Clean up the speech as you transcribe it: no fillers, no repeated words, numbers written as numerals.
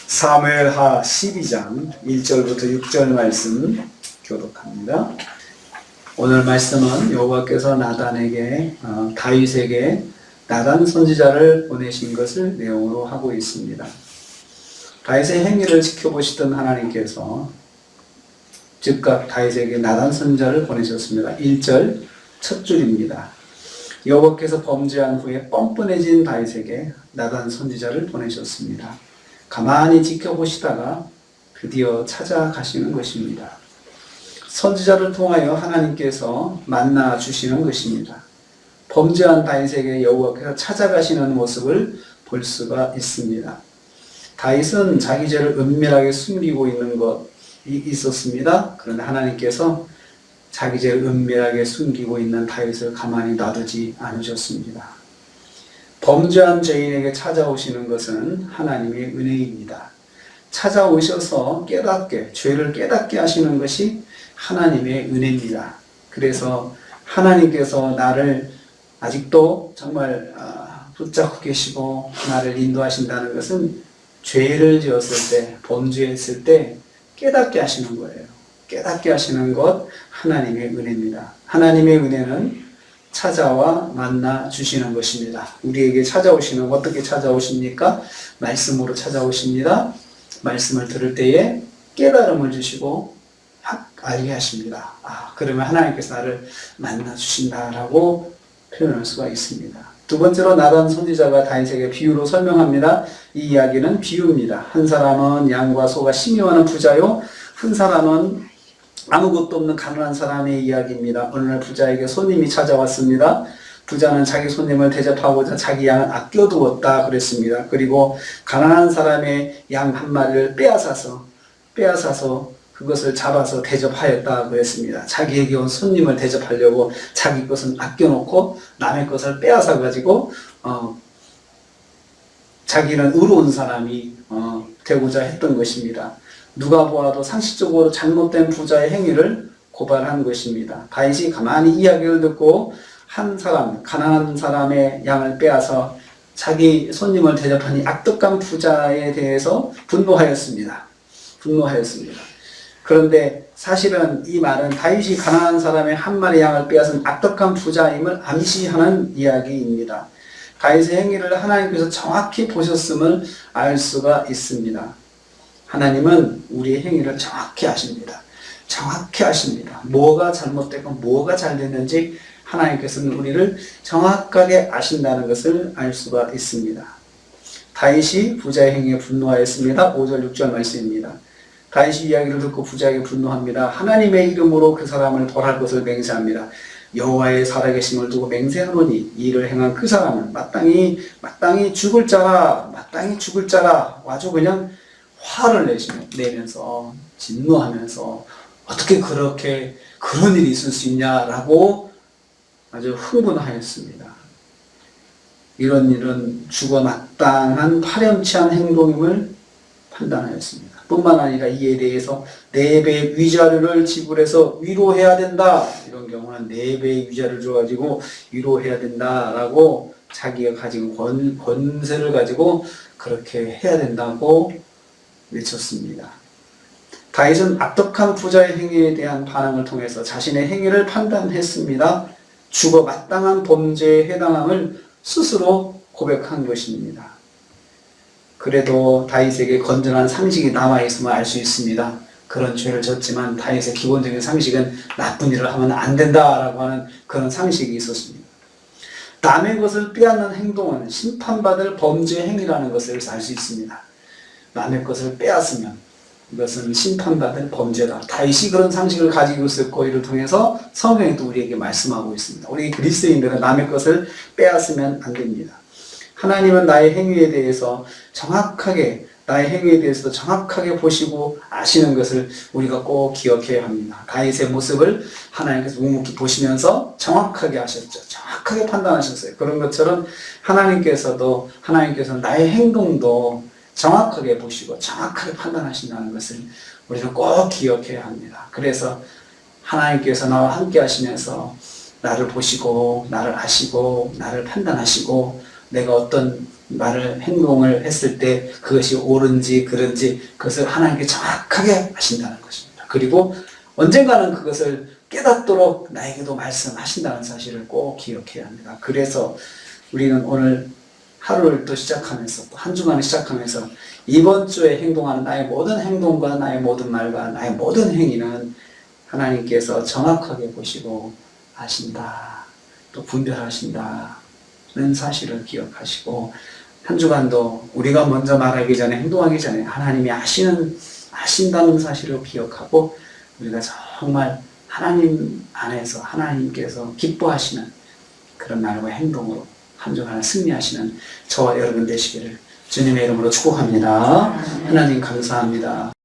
사무엘하 12장 1절부터 6절 말씀 교독합니다. 오늘 말씀은 여호와께서 다윗에게 나단 선지자를 보내신 것을 내용으로 하고 있습니다. 다윗의 행위를 지켜보시던 하나님께서 즉각 다윗에게 나단 선지자를 보내셨습니다. 1절 첫 줄입니다. 여호와께서 범죄한 후에 뻔뻔해진 다윗에게 나단 선지자를 보내셨습니다. 가만히 지켜보시다가 드디어 찾아가시는 것입니다. 선지자를 통하여 하나님께서 만나 주시는 것입니다. 범죄한 다윗에게 여호와께서 찾아가시는 모습을 볼 수가 있습니다. 다윗은 자기 죄를 은밀하게 숨기고 있는 것이 있었습니다. 그런데 하나님께서 자기 죄를 은밀하게 숨기고 있는 다윗을 가만히 놔두지 않으셨습니다. 범죄한 죄인에게 찾아오시는 것은 하나님의 은혜입니다. 찾아오셔서 죄를 깨닫게 하시는 것이 하나님의 은혜입니다. 그래서 하나님께서 나를 아직도 정말 붙잡고 계시고 나를 인도하신다는 것은 죄를 지었을 때, 범죄했을 때 깨닫게 하시는 거예요. 깨닫게 하시는 것 하나님의 은혜입니다. 하나님의 은혜는 찾아와 만나 주시는 것입니다. 우리에게 찾아오시는, 어떻게 찾아오십니까? 말씀으로 찾아오십니다. 말씀을 들을 때에 깨달음을 주시고 알게 하십니다. 그러면 하나님께서 나를 만나 주신다라고 표현할 수가 있습니다. 두 번째로 나단 선지자가 다윗에게 비유로 설명합니다. 이 이야기는 비유입니다. 한 사람은 양과 소가 심의하는 부자요, 한 사람은 아무것도 없는 가난한 사람의 이야기입니다. 어느 날 부자에게 손님이 찾아왔습니다. 부자는 자기 손님을 대접하고자 자기 양을 아껴두었다 그랬습니다. 그리고 가난한 사람의 양 한 마리를 빼앗아서 그것을 잡아서 대접하였다 그랬습니다. 자기에게 온 손님을 대접하려고 자기 것은 아껴놓고 남의 것을 빼앗아 가지고 자기는 의로운 사람이 되고자 했던 것입니다. 누가 보아도 상식적으로 잘못된 부자의 행위를 고발한 것입니다. 다윗이 가만히 이야기를 듣고 가난한 사람의 양을 빼앗아 자기 손님을 대접하니 악독한 부자에 대해서 분노하였습니다. 그런데 사실은 이 말은 다윗이 가난한 사람의 한 마리 양을 빼앗은 악독한 부자임을 암시하는 이야기입니다. 다윗의 행위를 하나님께서 정확히 보셨음을 알 수가 있습니다. 하나님은 우리의 행위를 정확히 아십니다. 정확히 아십니다. 뭐가 잘못되고 뭐가 잘 됐는지 하나님께서는 우리를 정확하게 아신다는 것을 알 수가 있습니다. 다윗이 부자의 행위에 분노하였습니다. 5절 6절 말씀입니다. 다윗이 이야기를 듣고 부자에게 분노합니다. 하나님의 이름으로 그 사람을 벌할 것을 맹세합니다. 여호와의 살아계심을 두고 맹세하노니 이를 행한 그 사람은 마땅히 죽을 자라, 아주 그냥 화를 내면서 진노하면서 어떻게 그런 일이 있을 수 있냐라고 아주 흥분하였습니다. 이런 일은 죽어 마땅한 파렴치한 행동임을 판단하였습니다. 뿐만 아니라 이에 대해서 4배의 위자료를 지불해서 위로해야 된다. 이런 경우는 4배의 위자료를 줘가지고 위로해야 된다라고 자기가 가진 권세를 가지고 그렇게 해야 된다고 외쳤습니다. 다윗은 악독한 부자의 행위에 대한 반응을 통해서 자신의 행위를 판단했습니다. 죽어 마땅한 범죄에 해당함을 스스로 고백한 것입니다. 그래도 다윗에게 건전한 상식이 남아있음을 알 수 있습니다. 그런 죄를 졌지만 다윗의 기본적인 상식은 나쁜 일을 하면 안 된다라고 하는 그런 상식이 있었습니다. 남의 것을 빼앗는 행동은 심판받을 범죄 행위라는 것을 알 수 있습니다. 남의 것을 빼앗으면 이것은 심판받을 범죄다. 다윗이 그런 상식을 가지고 있었고 이를 통해서 성경에도 우리에게 말씀하고 있습니다. 우리 그리스도인들은 남의 것을 빼앗으면 안 됩니다. 하나님은 나의 행위에 대해서도 정확하게 보시고 아시는 것을 우리가 꼭 기억해야 합니다. 다윗의 모습을 하나님께서 묵묵히 보시면서 정확하게 아셨죠. 정확하게 판단하셨어요. 그런 것처럼 하나님께서는 나의 행동도 정확하게 보시고 정확하게 판단하신다는 것을 우리는 꼭 기억해야 합니다. 그래서 하나님께서 나와 함께 하시면서 나를 보시고 나를 아시고 나를 판단하시고 내가 어떤 말을 행동을 했을 때 그것이 옳은지 그른지 그것을 하나님께 정확하게 하신다는 것입니다. 그리고 언젠가는 그것을 깨닫도록 나에게도 말씀하신다는 사실을 꼭 기억해야 합니다. 그래서 우리는 오늘 하루를 또 시작하면서 또 한 주간을 시작하면서 이번 주에 행동하는 나의 모든 행동과 나의 모든 말과 나의 모든 행위는 하나님께서 정확하게 보시고 아신다. 또 분별하신다는 사실을 기억하시고 한 주간도 우리가 먼저 말하기 전에 행동하기 전에 하나님이 아신다는 사실을 기억하고 우리가 정말 하나님 안에서 하나님께서 기뻐하시는 그런 말과 행동으로 한 주간을 승리하시는 저와 여러분 되시기를 주님의 이름으로 축복합니다. 하나님 감사합니다.